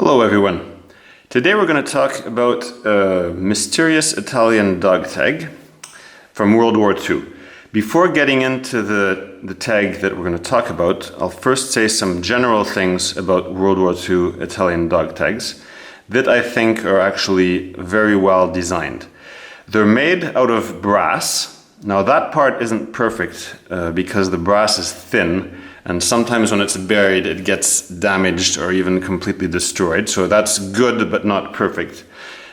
Hello everyone. Today we're going to talk about a mysterious Italian dog tag from World War II. Before getting into the tag that we're going to talk about, I'll first say some general things about World War II Italian dog tags that I think are actually very well designed. They're made out of brass. Now that part isn't perfect because the brass is thin, and sometimes when it's buried it gets damaged or even completely destroyed, so that's good but not perfect.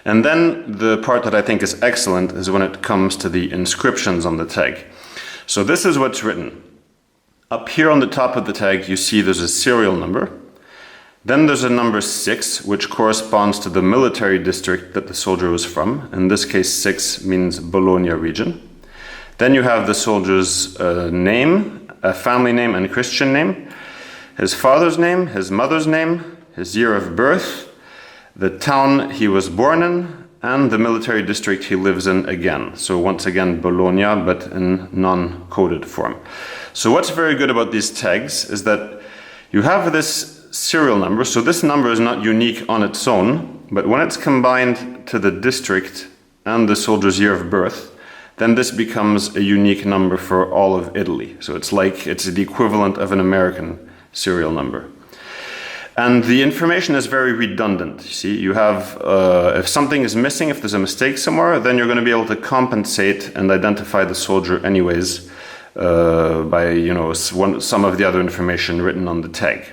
And then the part that I think is excellent is when it comes to the inscriptions on the tag. So this is what's written. Up here on the top of the tag you see there's a serial number. Then there's a number 6, which corresponds to the military district that the soldier was from. In this case 6 means Bologna region. Then you have the soldier's name, a family name and Christian name, his father's name, his mother's name, his year of birth, the town he was born in, and the military district he lives in again. So once again Bologna, but in non-coded form. So what's very good about these tags is that you have this serial number, so this number is not unique on its own, but when it's combined to the district and the soldier's year of birth, then this becomes a unique number for all of Italy. So it's the equivalent of an American serial number. And the information is very redundant. You see, you have, if something is missing, if there's a mistake somewhere, then you're going to be able to compensate and identify the soldier anyways by, some of the other information written on the tag.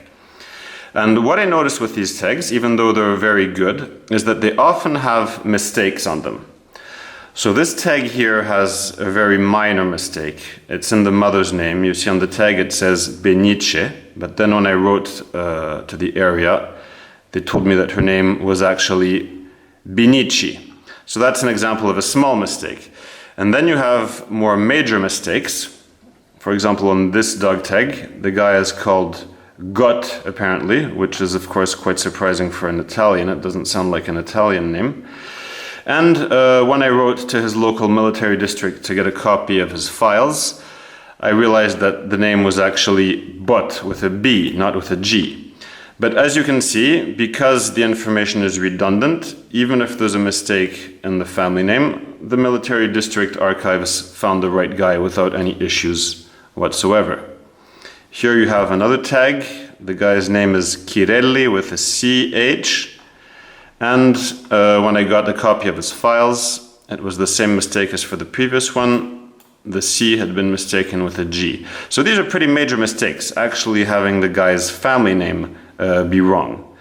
And what I noticed with these tags, even though they're very good, is that they often have mistakes on them. So this tag here has a very minor mistake. It's in the mother's name. You see on the tag it says Benice, but then when I wrote to the area, they told me that her name was actually Benici. So that's an example of a small mistake. And then you have more major mistakes. For example, on this dog tag, the guy is called Got, apparently, which is of course quite surprising for an Italian. It doesn't sound like an Italian name. And when I wrote to his local military district to get a copy of his files, I realized that the name was actually Bot with a B, not with a G. But as you can see, because the information is redundant, even if there's a mistake in the family name, the military district archives found the right guy without any issues whatsoever. Here you have another tag. The guy's name is Chirelli with a CH. And when I got a copy of his files, it was the same mistake as for the previous one. The C had been mistaken with a G. So these are pretty major mistakes, actually having the guy's family name be wrong.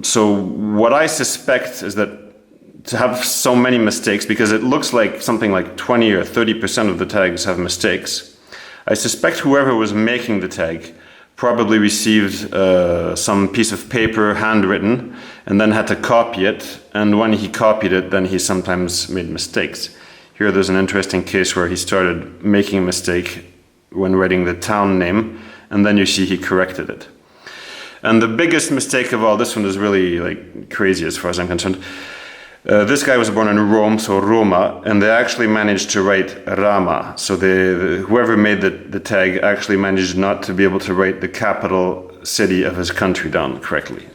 So what I suspect is that to have so many mistakes, because it looks like something like 20 or 30% of the tags have mistakes, I suspect whoever was making the tag probably received some piece of paper handwritten and then had to copy it, and when he copied it then he sometimes made mistakes. Here there's an interesting case where he started making a mistake when writing the town name, and then you see he corrected it. And the biggest mistake of all, this one is really crazy as far as I'm concerned. This guy was born in Rome, so Roma, and they actually managed to write Rama. So whoever made the tag actually managed not to be able to write the capital city of his country down correctly.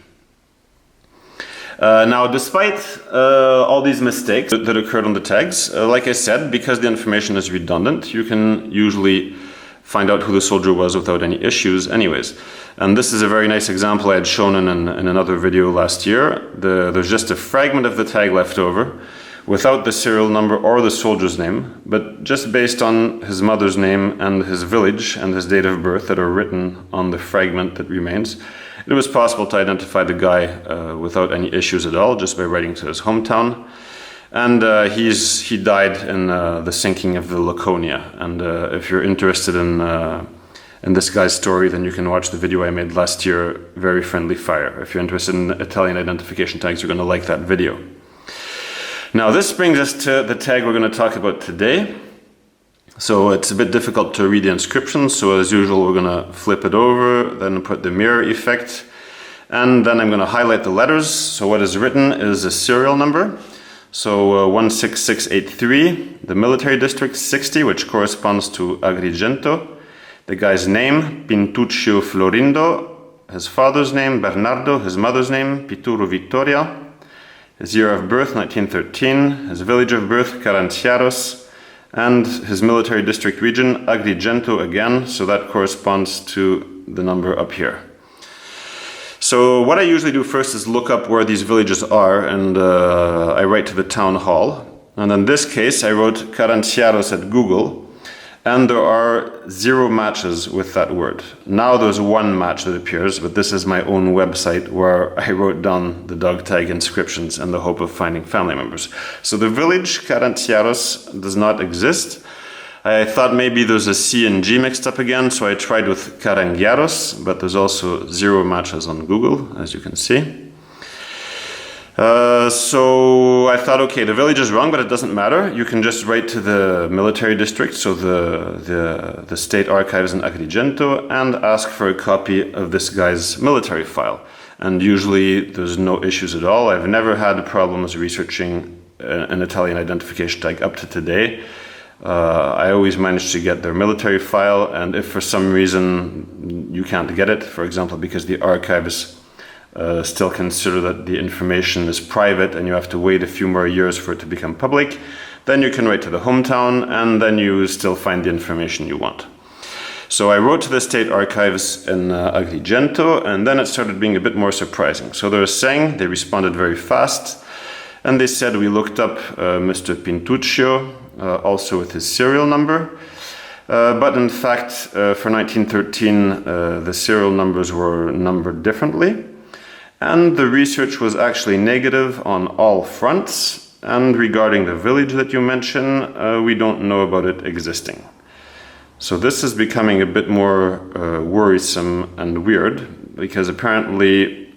Now, despite all these mistakes that occurred on the tags, like I said, because the information is redundant, you can usually find out who the soldier was without any issues anyways. And this is a very nice example I had shown in another video last year. There's just a fragment of the tag left over without the serial number or the soldier's name, but just based on his mother's name and his village and his date of birth that are written on the fragment that remains. It was possible to identify the guy without any issues at all, just by writing to his hometown. And he died in the sinking of the Laconia. And if you're interested in this guy's story, then you can watch the video I made last year, Very Friendly Fire. If you're interested in Italian identification tags, you're going to like that video. Now this brings us to the tag we're going to talk about today. So it's a bit difficult to read the inscription, so as usual we're going to flip it over, then put the mirror effect, and then I'm going to highlight the letters. So what is written is a serial number. So 16683, the military district 60, which corresponds to Agrigento. The guy's name, Pintuccio Florindo, his father's name, Bernardo, his mother's name, Piturru Vittoria, his year of birth, 1913, his village of birth, Caranciaros, and his military district region, Agrigento again, so that corresponds to the number up here. So what I usually do first is look up where these villages are, and I write to the town hall. And in this case, I wrote Caranciaros at Google, and there are 0 matches with that word. Now there's 1 match that appears, but this is my own website where I wrote down the dog tag inscriptions in the hope of finding family members. So the village Caranciaros does not exist. I thought maybe there's a C and G mixed up again, so I tried with Calangianus, but there's also 0 matches on Google, as you can see. So I thought, okay, the village is wrong, but it doesn't matter. You can just write to the military district, so the state archives in Agrigento, and ask for a copy of this guy's military file. And usually there's no issues at all. I've never had problems researching an Italian identification tag up to today. I always manage to get their military file, and if for some reason you can't get it, for example, because the archives still consider that the information is private and you have to wait a few more years for it to become public, then you can write to the hometown and then you still find the information you want. So I wrote to the state archives in Agrigento, and then it started being a bit more surprising. So they were saying, they responded very fast, and they said, we looked up Mr. Pintuccio, also with his serial number, but in fact for 1913 the serial numbers were numbered differently. And the research was actually negative on all fronts. And regarding the village that you mention, we don't know about it existing. So this is becoming a bit more worrisome and weird, because apparently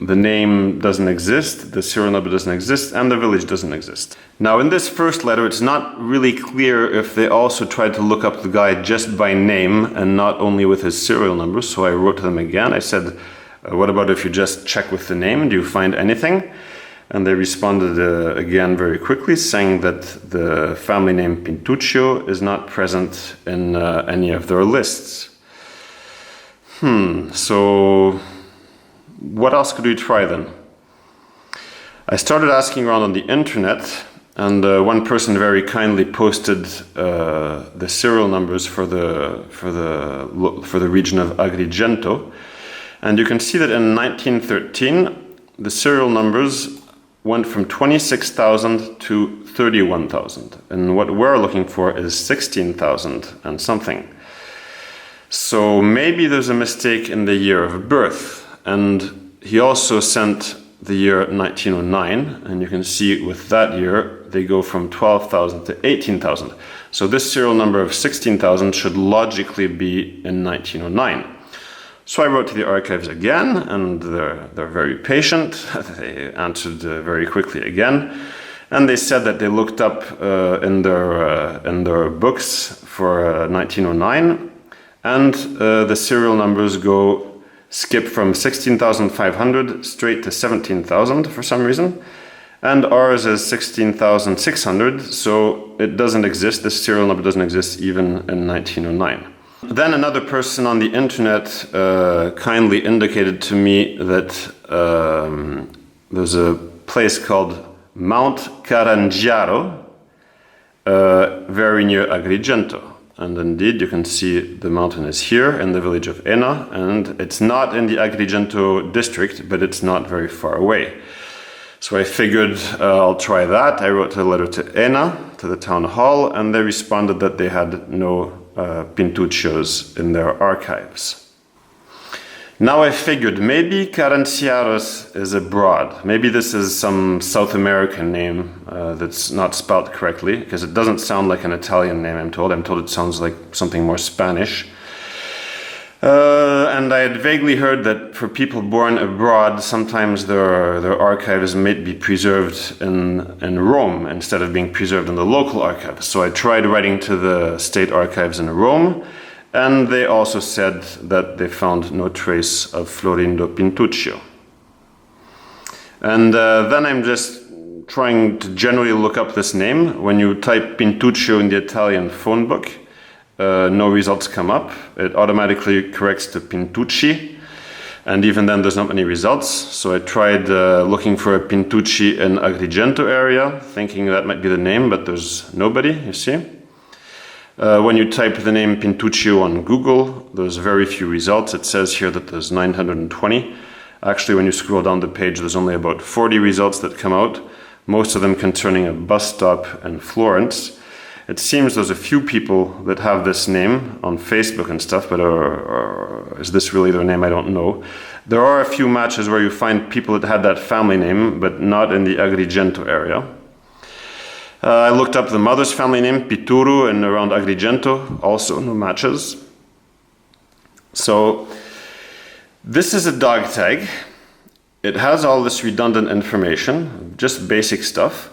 the name doesn't exist, the serial number doesn't exist, and the village doesn't exist. Now in this first letter, it's not really clear if they also tried to look up the guy just by name and not only with his serial number. So I wrote to them again. I said, what about if you just check with the name? Do you find anything? And they responded again very quickly, saying that the family name Pintuccio is not present in any of their lists. So what else could we try then? I started asking around on the internet, and one person very kindly posted the serial numbers for the region of Agrigento. And you can see that in 1913, the serial numbers went from 26,000 to 31,000. And what we're looking for is 16,000 and something. So maybe there's a mistake in the year of birth. And he also sent the year 1909. And you can see with that year, they go from 12,000 to 18,000. So this serial number of 16,000 should logically be in 1909. So I wrote to the archives again, and they're very patient. They answered very quickly again, and they said that they looked up in their books for 1909, and the serial numbers skip from 16,500 straight to 17,000 for some reason, and ours is 16,600. So it doesn't exist. This serial number doesn't exist even in 1909. Then another person on the internet kindly indicated to me that there's a place called Mount Caranciaro, very near Agrigento. And indeed, you can see the mountain is here in the village of Enna, and it's not in the Agrigento district, but it's not very far away. So I figured I'll try that. I wrote a letter to Enna, to the town hall, and they responded that they had no Pintuccios in their archives. Now I figured maybe Caranciaros is abroad. Maybe this is some South American name that's not spelled correctly, because it doesn't sound like an Italian name, I'm told. I'm told it sounds like something more Spanish. And I had vaguely heard that for people born abroad, sometimes their archives may be preserved in Rome instead of being preserved in the local archives. So I tried writing to the state archives in Rome, and they also said that they found no trace of Florindo Pintuccio. And then I'm just trying to generally look up this name. When you type Pintuccio in the Italian phone book, no results come up. It automatically corrects to Pintucci. And even then there's not many results. So I tried looking for a Pintucci in Agrigento area, thinking that might be the name, but there's nobody, you see. When you type the name Pintuccio on Google, there's very few results. It says here that there's 920. Actually, when you scroll down the page, there's only about 40 results that come out, most of them concerning a bus stop in Florence. It seems there's a few people that have this name on Facebook and stuff, but is this really their name? I don't know. There are a few matches where you find people that had that family name, but not in the Agrigento area. I looked up the mother's family name, Piturru, and around Agrigento, also no matches. So this is a dog tag. It has all this redundant information, just basic stuff.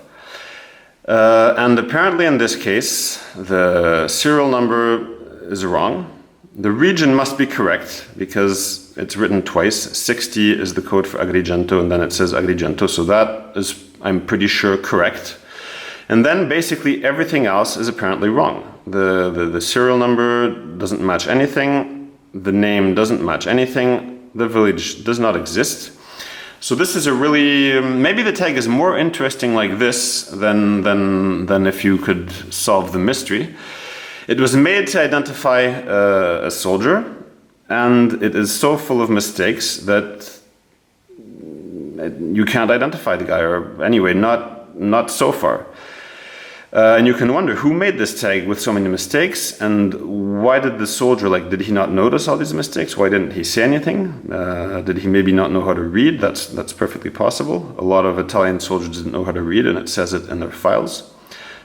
And apparently in this case, the serial number is wrong. The region must be correct because it's written twice. 60 is the code for Agrigento, and then it says Agrigento. So that is, I'm pretty sure, correct. And then basically everything else is apparently wrong. The serial number doesn't match anything. The name doesn't match anything. The village does not exist. So this is a really, maybe the tag is more interesting like this than if you could solve the mystery. It was made to identify a soldier, and it is so full of mistakes that you can't identify the guy, or anyway, not so far. And you can wonder who made this tag with so many mistakes, and why did the soldier, did he not notice all these mistakes? Why didn't he say anything? Did he maybe not know how to read? That's perfectly possible. A lot of Italian soldiers didn't know how to read, and it says it in their files.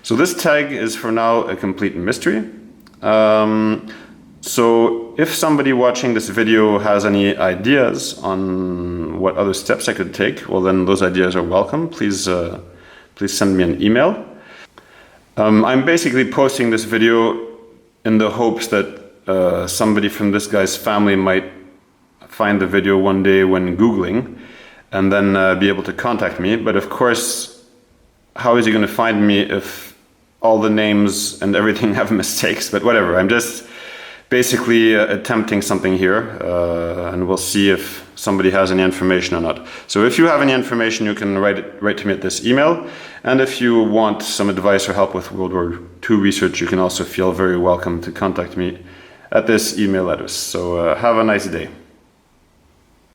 So this tag is for now a complete mystery. So if somebody watching this video has any ideas on what other steps I could take, well then those ideas are welcome. Please send me an email. I'm basically posting this video in the hopes that somebody from this guy's family might find the video one day when Googling and then be able to contact me. But of course, how is he going to find me if all the names and everything have mistakes? But whatever, I'm just basically attempting something here, and we'll see if somebody has any information or not. So if you have any information, you can write to me at this email. And if you want some advice or help with World War II research, you can also feel very welcome to contact me at this email address. So have a nice day.